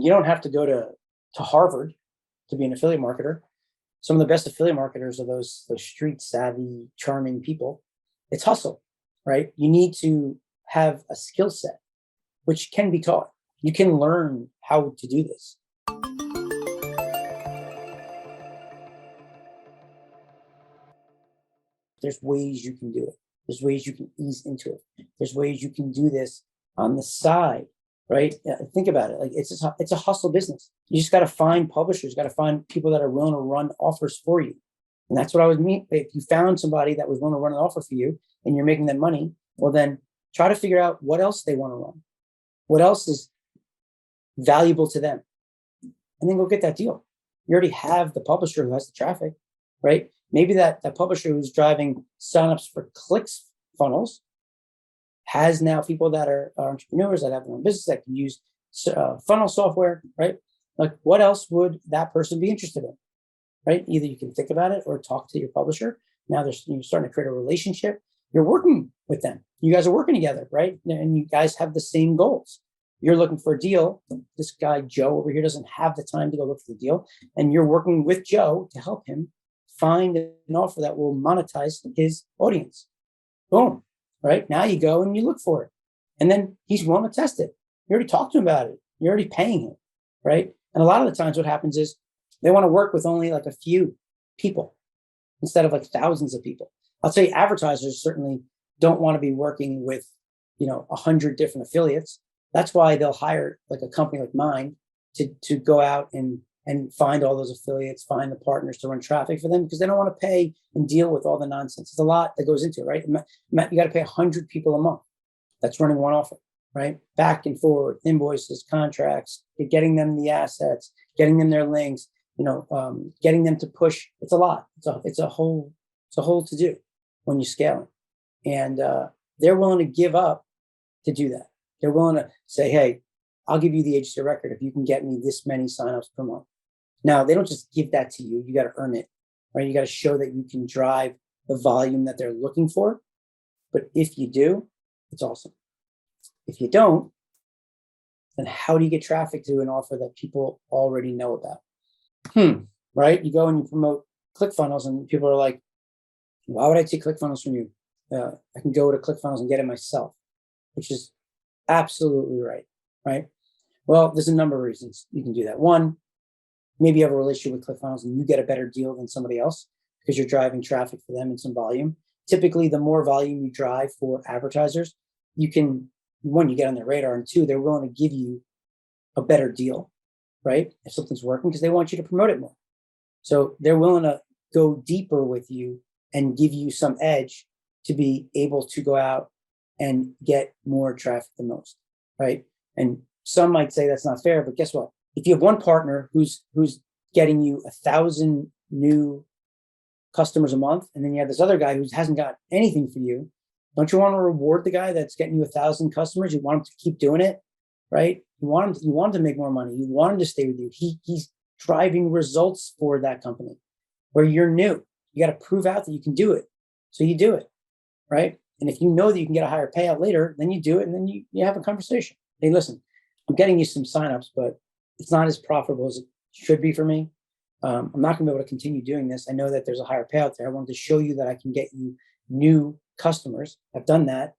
you don't have to go to Harvard to be an affiliate marketer. Some of the best affiliate marketers are those street savvy, charming people. It's hustle, right? You need to have a skill set, which can be taught. You can learn how to do this. There's ways you can do it. There's ways you can ease into it. There's ways you can do this on the side, right? Think about it. Like it's a hustle business. You just got to find publishers, got to find people that are willing to run offers for you. And that's what I would mean. If you found somebody that was willing to run an offer for you and you're making them money, well, then try to figure out what else they want to run. What else is valuable to them? And then go get that deal. You already have the publisher who has the traffic, right? Maybe that publisher who's driving signups for clicks funnels has now people that are entrepreneurs that have their own business that can use funnel software, right? Like what else would that person be interested in, right? Either you can think about it or talk to your publisher. Now you're starting to create a relationship. You're working with them. You guys are working together, right? And you guys have the same goals. You're looking for a deal. This guy, Joe, over here doesn't have the time to go look for the deal. And you're working with Joe to help him find an offer that will monetize his audience. Boom, right? Now you go and you look for it. And then he's willing to test it. You already talked to him about it. You're already paying him, right? And a lot of the times what happens is they want to work with only like a few people instead of like thousands of people. I'll tell you, advertisers certainly don't want to be working with, 100 different affiliates. That's why they'll hire like a company like mine to go out and find all those affiliates, find the partners to run traffic for them because they don't want to pay and deal with all the nonsense. It's a lot that goes into it, right? You got to pay 100 people a month that's running one offer, right? Back and forward, invoices, contracts, getting them the assets, getting them their links, getting them to push. It's a lot. It's a whole to do when you're scaling. And they're willing to give up to do that. They're willing to say, hey, I'll give you the agency record if you can get me this many signups per month. Now, they don't just give that to you. You got to earn it, right? You got to show that you can drive the volume that they're looking for. But if you do, it's awesome. If you don't, then how do you get traffic to an offer that people already know about? Right? You go and you promote ClickFunnels and people are like, why would I take ClickFunnels from you? I can go to ClickFunnels and get it myself, which is absolutely right? Well, there's a number of reasons you can do that. One, maybe you have a relationship with ClickFunnels and you get a better deal than somebody else because you're driving traffic for them and some volume. Typically, the more volume you drive for advertisers, you can, one, you get on their radar, and two, they're willing to give you a better deal, right? If something's working, because they want you to promote it more. So they're willing to go deeper with you and give you some edge to be able to go out and get more traffic than most, right? And some might say that's not fair, but guess what? If you have one partner who's getting you 1,000 new customers a month, and then you have this other guy who hasn't got anything for you, don't you want to reward the guy that's getting you 1,000 customers? You want him to keep doing it, right? You want him to make more money. You want him to stay with you. He's driving results for that company. Where you're new, you got to prove out that you can do it. So you do it, right? And if you know that you can get a higher payout later, then you do it, and then you have a conversation. Hey, listen, I'm getting you some signups, but it's not as profitable as it should be for me. I'm not going to be able to continue doing this. I know that there's a higher payout there. I wanted to show you that I can get you new customers. I've done that.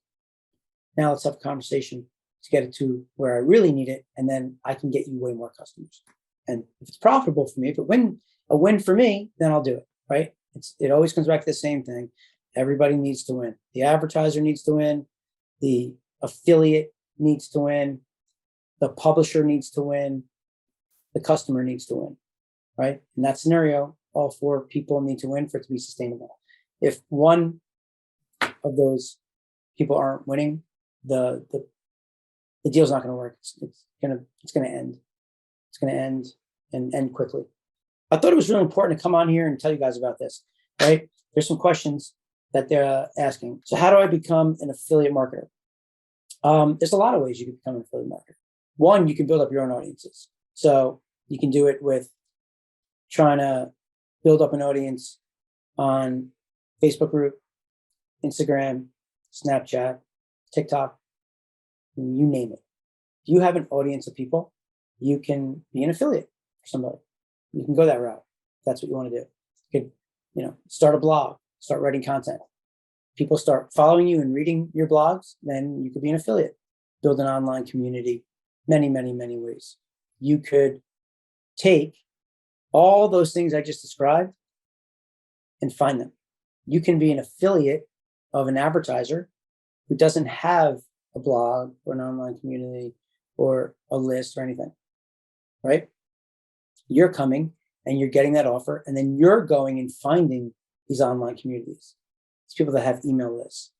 Now let's have a conversation to get it to where I really need it, and then I can get you way more customers. And if it's profitable for me, if a win for me, then I'll do it, right? It always comes back to the same thing. Everybody needs to win. The advertiser needs to win. The affiliate needs to win. The publisher needs to win. The customer needs to win, right? In that scenario, all four people need to win for it to be sustainable. If one of those people aren't winning, the deal's not going to work. It's going to end. It's going to end and end quickly. I thought it was really important to come on here and tell you guys about this, right? There's some questions that they're asking. So how do I become an affiliate marketer? There's a lot of ways you can become an affiliate marketer. One, you can build up your own audiences. So you can do it with trying to build up an audience on Facebook group, Instagram, Snapchat, TikTok, you name it. If you have an audience of people you can be an affiliate for somebody. You can go that route. If that's what you want to do. You could, start a blog, start writing content. People start following you and reading your blogs, then you could be an affiliate, build an online community, many, many, many ways. You could take all those things I just described and find them. You can be an affiliate of an advertiser who doesn't have a blog or an online community or a list or anything, right? You're coming and you're getting that offer, and then you're going and finding these online communities. These people that have email lists,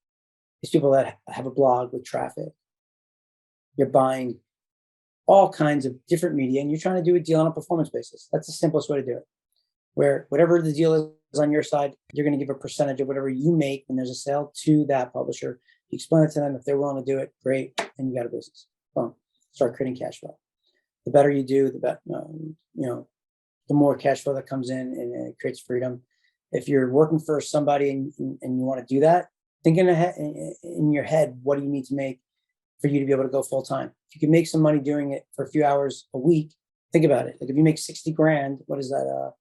these people that have a blog with traffic. You're buying all kinds of different media and you're trying to do a deal on a performance basis. That's the simplest way to do it. Where whatever the deal is on your side, you're going to give a percentage of whatever you make when there's a sale to that publisher. You explain it to them. If they're willing to do it, great. And you got a business. Boom. Start creating cash flow. The better you do, the better, the more cash flow that comes in, and it creates freedom. If you're working for somebody and you want to do that, think in your head, what do you need to make for you to be able to go full time? If you can make some money doing it for a few hours a week, think about it. Like if you make 60 grand, what is that?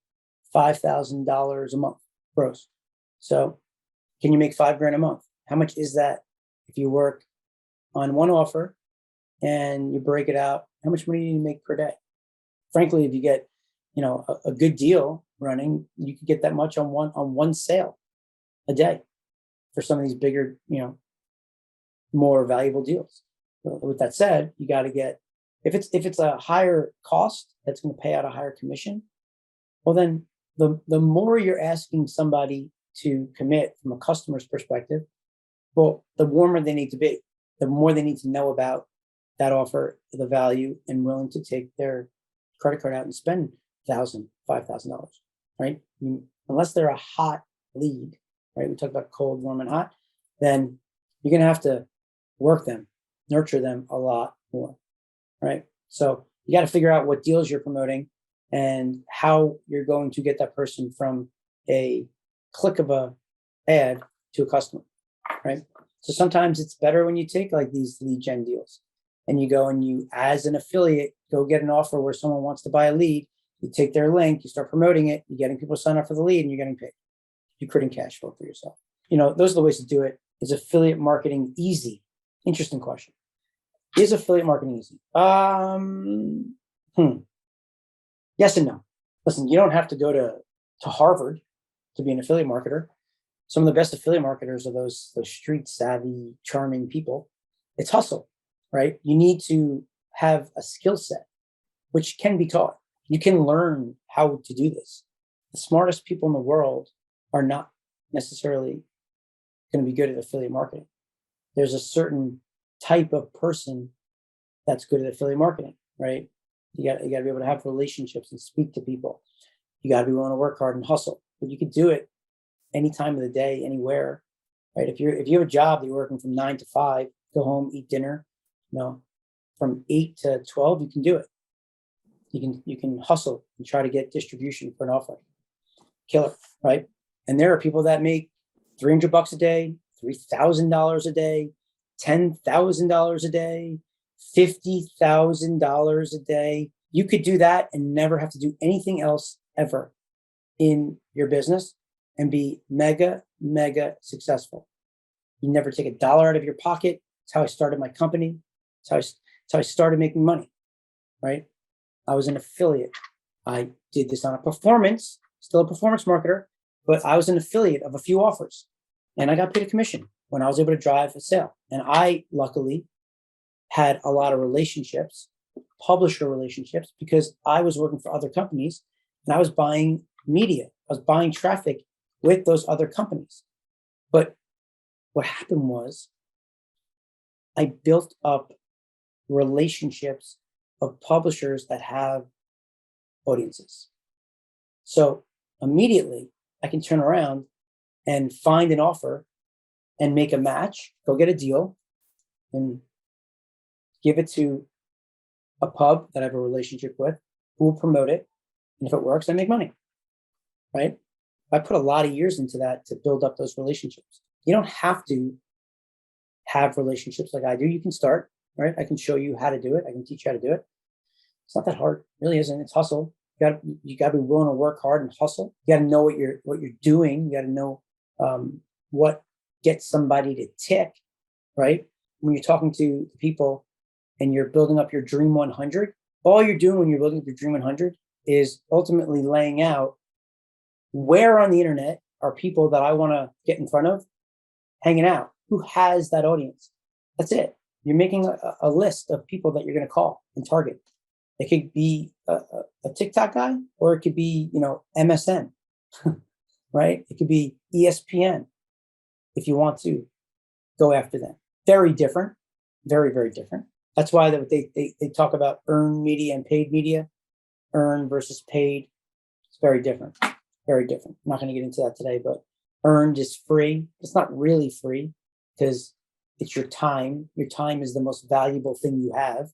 $5,000 a month gross. So can you make $5,000 a month? How much is that if you work on one offer and you break it out? How much money do you make per day? Frankly, if you get, a good deal running, you could get that much on one sale a day for some of these bigger, more valuable deals. With that said, you got to get, if it's a higher cost that's going to pay out a higher commission, well then the more you're asking somebody to commit from a customer's perspective, well, the warmer they need to be, the more they need to know about that offer, the value, and willing to take their credit card out and spend $1,000, $5,000, right? Unless they're a hot lead, right? We talk about cold, warm, and hot. Then you're going to have to work them, nurture them a lot more, right? So you got to figure out what deals you're promoting and how you're going to get that person from a click of a ad to a customer, right? So sometimes it's better when you take like these lead gen deals and you go and you, as an affiliate, go get an offer where someone wants to buy a lead. You take their link, you start promoting it, you're getting people to sign up for the lead, and you're getting paid. You're creating cash flow for yourself. Those are the ways to do it. Is affiliate marketing easy? Interesting question. Is affiliate marketing easy? Yes and no. Listen, you don't have to go to Harvard to be an affiliate marketer. Some of the best affiliate marketers are those street savvy, charming people. It's hustle, right? You need to have a skill set, which can be taught. You can learn how to do this. The smartest people in the world are not necessarily going to be good at affiliate marketing. There's a certain type of person that's good at affiliate marketing, right? You got to be able to have relationships and speak to people. You got to be willing to work hard and hustle. But you could do it any time of the day, anywhere, right? If you have a job that you're working from 9 to 5, go home, eat dinner, from 8 to 12, you can do it. You can hustle and try to get distribution for an offer. Killer, right? And there are people that make $300 a day, $3,000 a day, $10,000 a day, $50,000 a day. You could do that and never have to do anything else ever in your business and be mega, mega successful. You never take a dollar out of your pocket. It's how I started my company. It's how I started making money, right? I was an affiliate. I did this on a performance, still a performance marketer, but I was an affiliate of a few offers and I got paid a commission when I was able to drive a sale. And I luckily had a lot of relationships, publisher relationships, because I was working for other companies and I was buying media. I was buying traffic with those other companies. But what happened was I built up relationships of publishers that have audiences. So immediately I can turn around and find an offer and make a match, go get a deal and give it to a pub that I have a relationship with who will promote it. And if it works, I make money, right? I put a lot of years into that to build up those relationships. You don't have to have relationships like I do. You can start, right? I can show you how to do it. I can teach you how to do it. It's not that hard. It really isn't. It's hustle. You got to be willing to work hard and hustle. You got to know what you're doing. You got to know what gets somebody to tick, right? When you're talking to people and you're building up your Dream 100, all you're doing when you're building up your Dream 100 is ultimately laying out where on the internet are people that I want to get in front of hanging out. Who has that audience? That's it. You're making a list of people that you're going to call and target. It could be a TikTok guy, or it could be, MSN, right? It could be ESPN if you want to go after them. Very different, very, very different. That's why they talk about earned media and paid media, earned versus paid. It's very different, very different. I'm not going to get into that today, but earned is free. It's not really free because it's your time. Your time is the most valuable thing you have.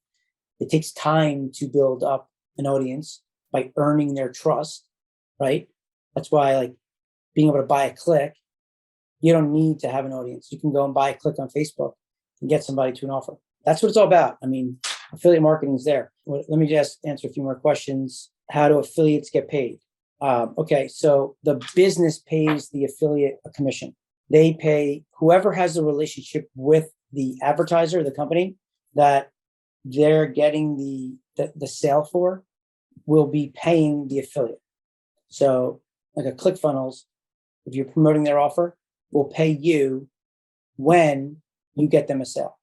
It takes time to build up an audience by earning their trust, right? That's why, like, being able to buy a click, you don't need to have an audience. You can go and buy a click on Facebook and get somebody to an offer. That's what it's all about. I mean, affiliate marketing is there. Let me just answer a few more questions. How do affiliates get paid? Okay, so the business pays the affiliate a commission. They pay whoever has the relationship with the advertiser, the company that they're getting the sale for, will be paying the affiliate. So like a ClickFunnels, if you're promoting their offer, will pay you when you get them a sale.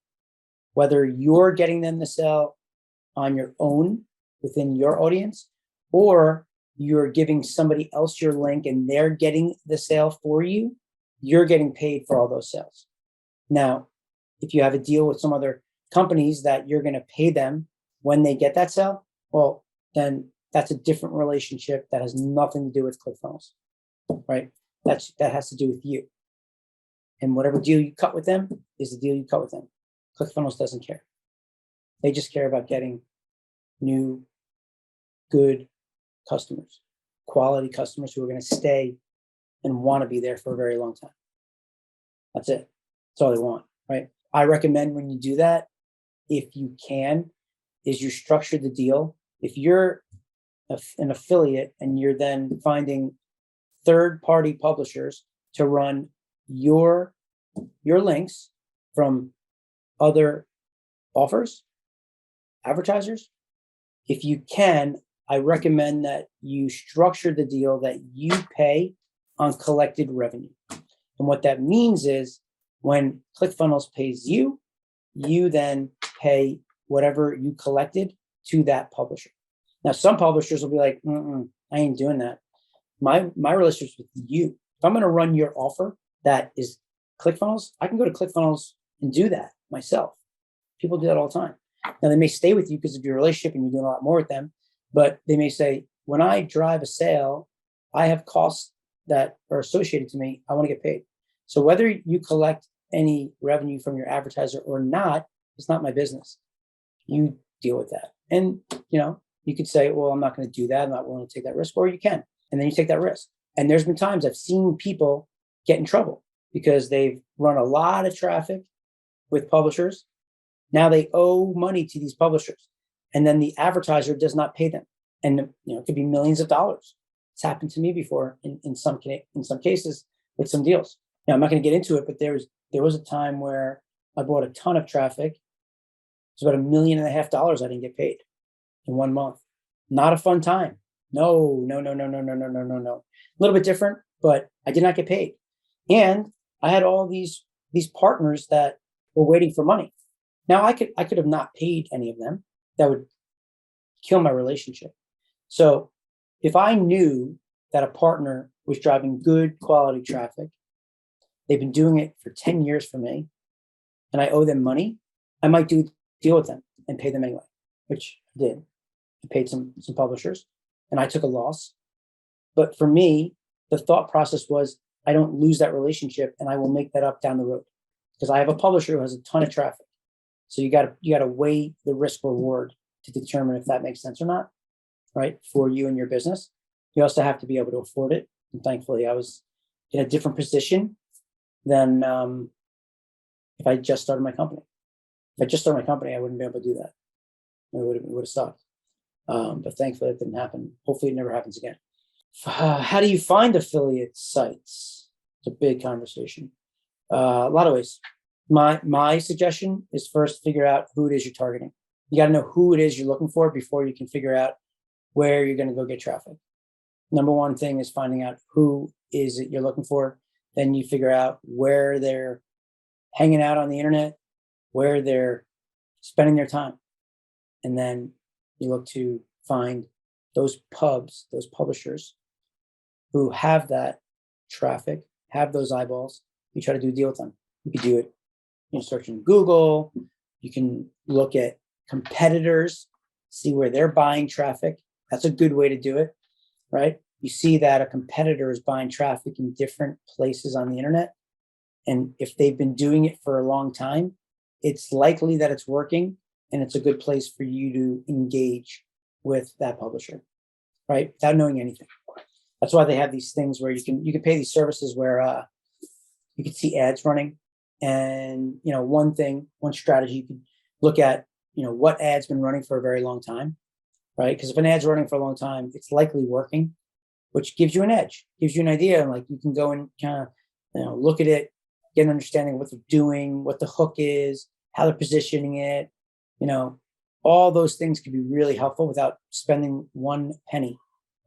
Whether you're getting them the sale on your own within your audience, or you're giving somebody else your link and they're getting the sale for you, you're getting paid for all those sales. Now, if you have a deal with some other companies that you're going to pay them when they get that sale, well, then that's a different relationship that has nothing to do with ClickFunnels, right? That has to do with you. And whatever deal you cut with them is the deal you cut with them. ClickFunnels doesn't care. They just care about getting new, good customers, quality customers who are going to stay and want to be there for a very long time. That's it. That's all they want, right? I recommend when you do that, if you can, is you structure the deal. If you're an affiliate and you're then finding third-party publishers to run your links from other offers, advertisers, if you can, I recommend that you structure the deal that you pay on collected revenue. And what that means is when ClickFunnels pays you, you then pay whatever you collected to that publisher. Now, some publishers will be like, I ain't doing that. My relationship's with you. If I'm going to run your offer that is ClickFunnels, I can go to ClickFunnels and do that myself. People do that all the time. Now, they may stay with you because of your relationship and you're doing a lot more with them, but they may say, when I drive a sale, I have costs that are associated to me. I want to get paid. So whether you collect any revenue from your advertiser or not, it's not my business. You deal with that. And, you could say, well, I'm not going to do that. I'm not willing to take that risk, or you can. And then you take that risk. And there's been times I've seen people get in trouble because they've run a lot of traffic with publishers. Now they owe money to these publishers, and then the advertiser does not pay them. And it could be millions of dollars. It's happened to me before in some cases with some deals. Now, I'm not going to get into it, but there was a time where I bought a ton of traffic. It's about $1.5 million I didn't get paid in 1 month. Not a fun time. No. A little bit different, but I did not get paid. And I had all these partners that were waiting for money. Now I could have not paid any of them. That would kill my relationship. So if I knew that a partner was driving good quality traffic, they've been doing it for 10 years for me, and I owe them money, I might deal with them and pay them anyway, which I did. I paid some publishers and I took a loss. But for me, the thought process was I don't lose that relationship and I will make that up down the road because I have a publisher who has a ton of traffic. So you got to weigh the risk reward to determine if that makes sense or not, right? For you and your business. You also have to be able to afford it. And thankfully I was in a different position than if I just started my company. If I just started my company, I wouldn't be able to do that. It would have sucked. But thankfully it didn't happen. Hopefully it never happens again. How do you find affiliate sites? It's a big conversation. A lot of ways. My suggestion is first figure out who it is you're targeting. You got to know who it is you're looking for before you can figure out where you're going to go get traffic. Number one thing is finding out who is it you're looking for. Then you figure out where they're hanging out on the internet, where they're spending their time. And then you look to find those pubs, those publishers who have that traffic, have those eyeballs. You try to do a deal with them. You can do it, search in Google. You can look at competitors, see where they're buying traffic. That's a good way to do it, right? You see that a competitor is buying traffic in different places on the internet. And if they've been doing it for a long time, it's likely that it's working, and it's a good place for you to engage with that publisher, right? Without knowing anything. That's why they have these things where you can pay these services where you can see ads running. And one strategy you can look at, what ad's been running for a very long time, right? Because if an ad's running for a long time, it's likely working, which gives you an edge, gives you an idea. And like you can go and kind of look at it, get an understanding of what they're doing, what the hook is, how they're positioning it. All those things can be really helpful without spending one penny,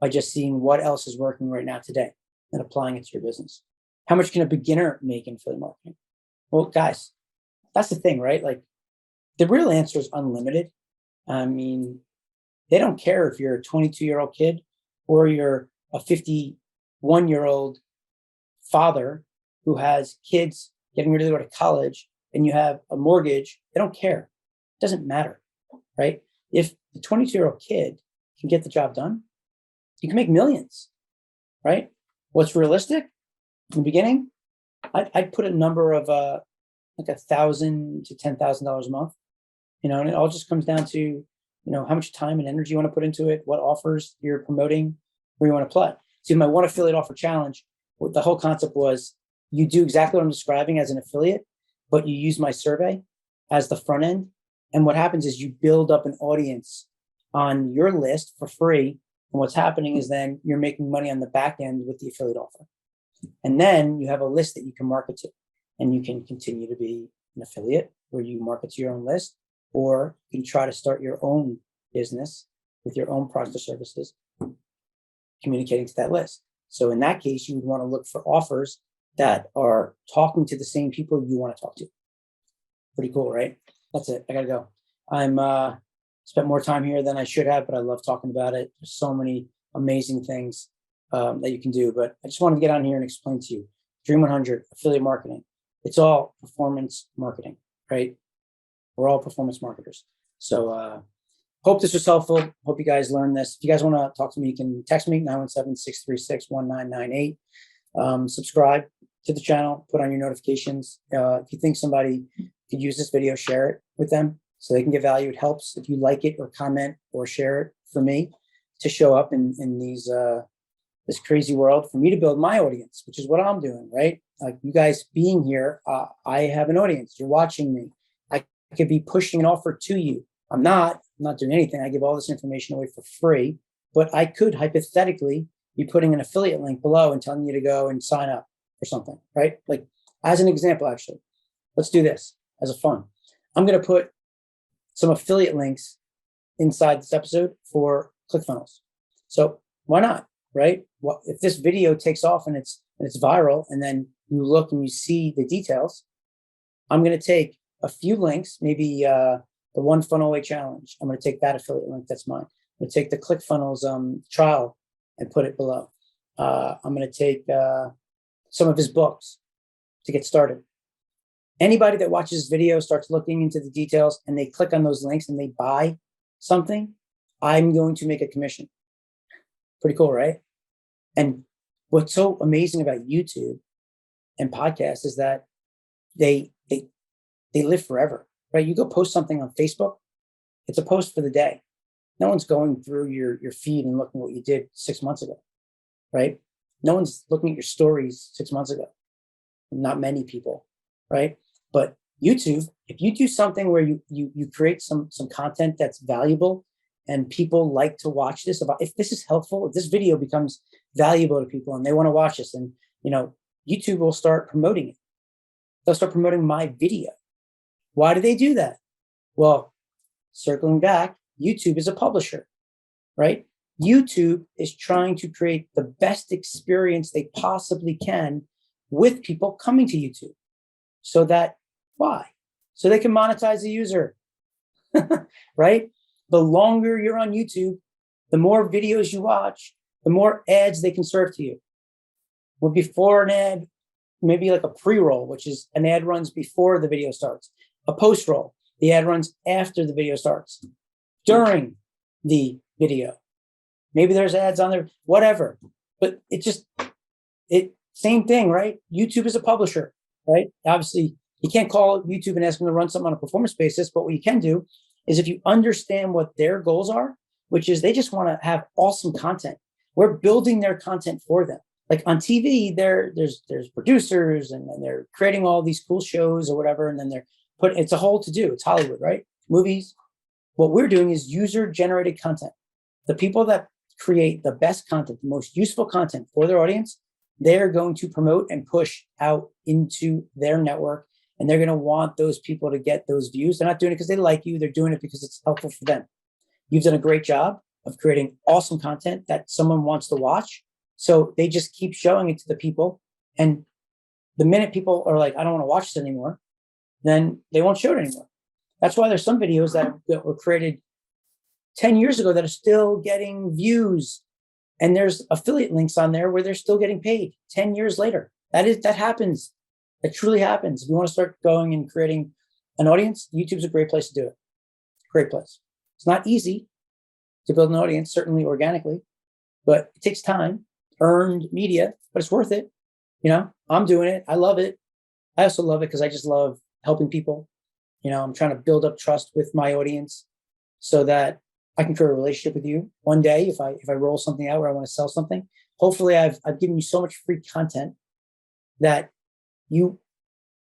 by just seeing what else is working right now today and applying it to your business. How much can a beginner make in affiliate marketing? Well, guys, that's the thing, right? Like the real answer is unlimited. I mean, they don't care if you're a 22-year-old kid or you're a 51-year-old father who has kids getting ready to go to college and you have a mortgage. They don't care. It doesn't matter, right? If the 22-year-old kid can get the job done, you can make millions, right? What's realistic in the beginning? I'd put a number of like $1,000 to $10,000 a month, and it all just comes down to, how much time and energy you want to put into it, what offers you're promoting, where you want to play. So my one affiliate offer challenge, the whole concept was you do exactly what I'm describing as an affiliate, but you use my survey as the front end. And what happens is you build up an audience on your list for free. And what's happening is then you're making money on the back end with the affiliate offer. And then you have a list that you can market to, and you can continue to be an affiliate where you market to your own list, or you can try to start your own business with your own products or services, communicating to that list. So in that case, you would want to look for offers that are talking to the same people you want to talk to. Pretty cool, right? That's it. I got to go. I'm spent more time here than I should have, but I love talking about it. There's so many amazing things that you can do. But I just wanted to get on here and explain to you, Dream 100, affiliate marketing. It's all performance marketing, right? We're all performance marketers. So hope this was helpful. Hope you guys learned this. If you guys want to talk to me, you can text me, 917-636-1998. Subscribe to the channel, put on your notifications. If you think somebody could use this video, share it with them so they can get value. It helps if you like it or comment or share it for me to show up in these this crazy world, for me to build my audience, which is what I'm doing, right? Like you guys being here, I have an audience. You're watching me. I could be pushing an offer to you. I'm not doing anything. I give all this information away for free, but I could hypothetically be putting an affiliate link below and telling you to go and sign up for something, right? Like as an example, actually, let's do this as a fun. I'm going to put some affiliate links inside this episode for ClickFunnels. So why not, right? Well, if this video takes off and it's viral, and then you look and you see the details, I'm going to take a few links, maybe the one funnel away challenge. I'm going to take that affiliate link. That's mine. I'm going to take the ClickFunnels trial and put it below. I'm going to take some of his books to get started. Anybody that watches this video starts looking into the details and they click on those links and they buy something, I'm going to make a commission. Pretty cool, right? And what's so amazing about YouTube and podcasts is that they live forever, right? You go post something on Facebook, it's a post for the day. No one's going through your feed and looking at what you did 6 months ago, right? No one's looking at your stories 6 months ago. Not many people, right? But YouTube, if you do something where you create some content that's valuable and people like to watch this, if this is helpful, if this video becomes valuable to people and they want to watch this, and YouTube will start promoting it. They'll start promoting my video. Why do they do that? Well, circling back, YouTube is a publisher, right? YouTube is trying to create the best experience they possibly can with people coming to YouTube. So that, why? So they can monetize the user, right? The longer you're on YouTube, the more videos you watch, the more ads they can serve to you. Well, before an ad, maybe like a pre-roll, which is an ad runs before the video starts. A post-roll, the ad runs after the video starts. During the video, maybe there's ads on there, whatever. But same thing, right? YouTube is a publisher, right? Obviously, you can't call YouTube and ask them to run something on a performance basis, but what you can do is if you understand what their goals are, which is they just want to have awesome content. We're building their content for them. Like on TV, there's producers and they're creating all these cool shows or whatever, and then it's a whole to do. It's Hollywood, right? Movies. What we're doing is user-generated content. The people that create the best content, the most useful content for their audience, they're going to promote and push out into their network, and they're going to want those people to get those views. They're not doing it because they like you. They're doing it because it's helpful for them. You've done a great job of creating awesome content that someone wants to watch. So they just keep showing it to the people. And the minute people are like, I don't want to watch this anymore, then they won't show it anymore. That's why there's some videos that were created 10 years ago that are still getting views. And there's affiliate links on there where they're still getting paid 10 years later. That happens. It truly happens. If you want to start going and creating an audience, YouTube's a great place to do it. Great place. It's not easy to build an audience, certainly organically, but it takes time, earned media, but it's worth it. I'm doing it. I love it. I also love it because I just love helping people. I'm trying to build up trust with my audience so that I can create a relationship with you. One day, if I roll something out where I want to sell something, hopefully I've given you so much free content that you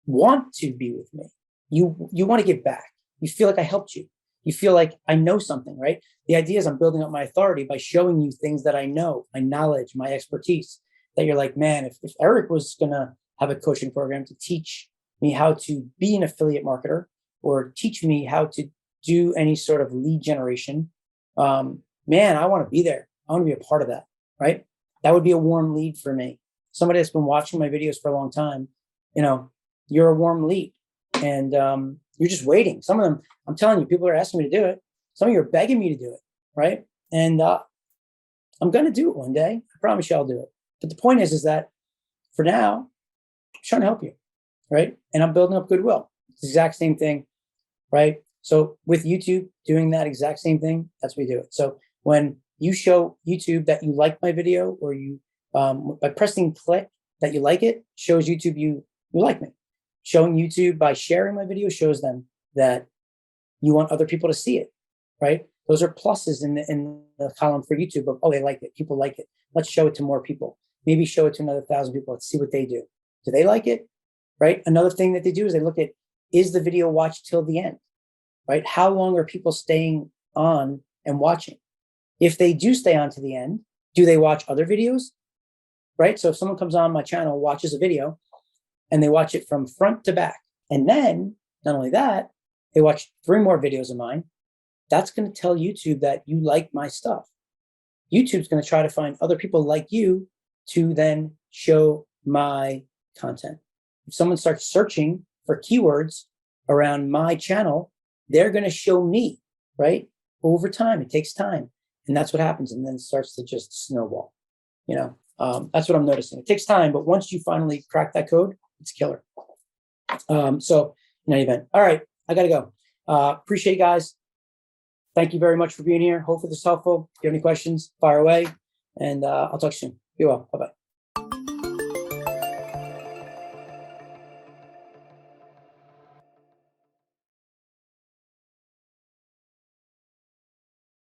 want to be with me. You want to give back. You feel like I helped you. You feel like I know something, right? The idea is I'm building up my authority by showing you things that I know, my knowledge, my expertise, that you're like, man, if Eric was going to have a coaching program to teach me how to be an affiliate marketer or teach me how to do any sort of lead generation, man, I want to be there. I want to be a part of that, right? That would be a warm lead for me. Somebody that's been watching my videos for a long time, you're a warm lead, and you're just waiting. Some of them, I'm telling you, people are asking me to do it. Some of you are begging me to do it, right? And I'm going to do it one day. I promise you I'll do it. But the point is that for now, I'm trying to help you, right? And I'm building up goodwill. It's the exact same thing, right? So with YouTube doing that exact same thing, that's what we do it. So when you show YouTube that you like my video, or you, by pressing click that you like it, shows YouTube you like me. Showing YouTube by sharing my video shows them that you want other people to see it, right? Those are pluses in the column for YouTube of, oh, they like it. People like it. Let's show it to more people. Maybe show it to another 1,000 people. Let's see what they do. Do they like it, right? Another thing that they do is they look at, is the video watched till the end, right? How long are people staying on and watching? If they do stay on to the end, do they watch other videos, right? So if someone comes on my channel, watches a video, and they watch it from front to back, and then not only that, they watch 3 more videos of mine, that's going to tell YouTube that you like my stuff. YouTube's going to try to find other people like you to then show my content. If someone starts searching for keywords around my channel, they're going to show me, right? Over time, it takes time. And that's what happens. And then it starts to just snowball. That's what I'm noticing. It takes time, but once you finally crack that code, it's killer. So in any event, all right, I got to go. Appreciate you guys. Thank you very much for being here. Hopefully this is helpful. If you have any questions, fire away, and I'll talk soon. Be well. Bye-bye.